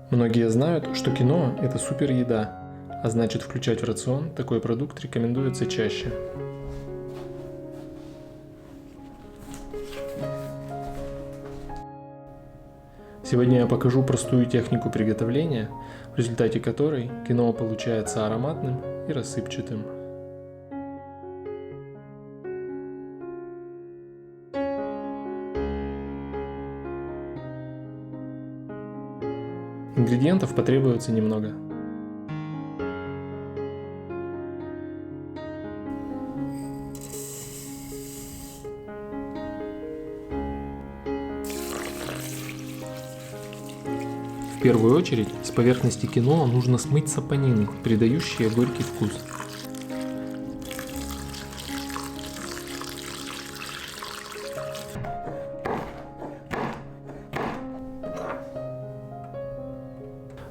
Многие знают, что киноа – это супер еда, а значит включать в рацион такой продукт рекомендуется чаще. Сегодня я покажу простую технику приготовления, в результате которой киноа получается ароматным и рассыпчатым. Ингредиентов потребуется немного. В первую очередь с поверхности киноа нужно смыть сапонины, придающие горький вкус.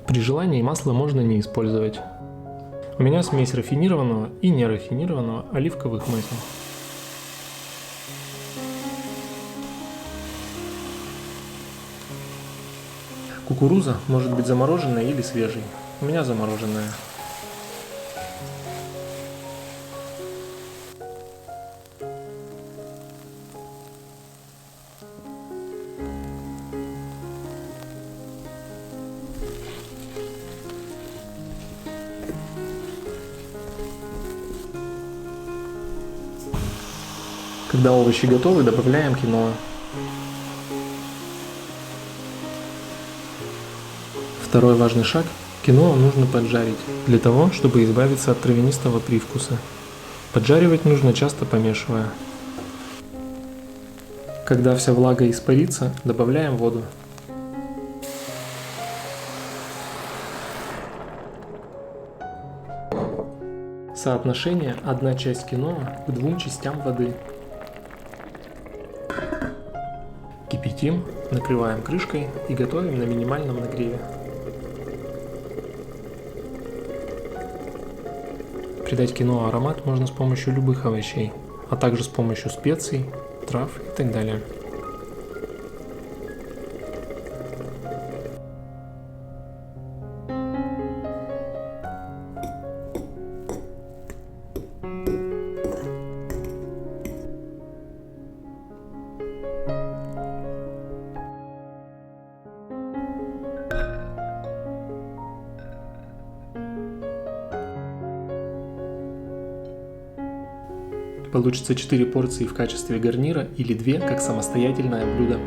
При желании масло можно не использовать. У меня смесь рафинированного и нерафинированного оливковых масел. Кукуруза может быть замороженная или свежей. У меня замороженная. Когда овощи готовы, добавляем киноа. Второй важный шаг – киноа нужно поджарить, для того, чтобы избавиться от травянистого привкуса. Поджаривать нужно часто помешивая. Когда вся влага испарится, добавляем воду. Соотношение 1 часть киноа к 2 частям воды. Кипятим, накрываем крышкой и готовим на минимальном нагреве. Придать киноа аромат можно с помощью любых овощей, а также с помощью специй, трав и так далее. Получится 4 порции в качестве гарнира или 2 как самостоятельное блюдо.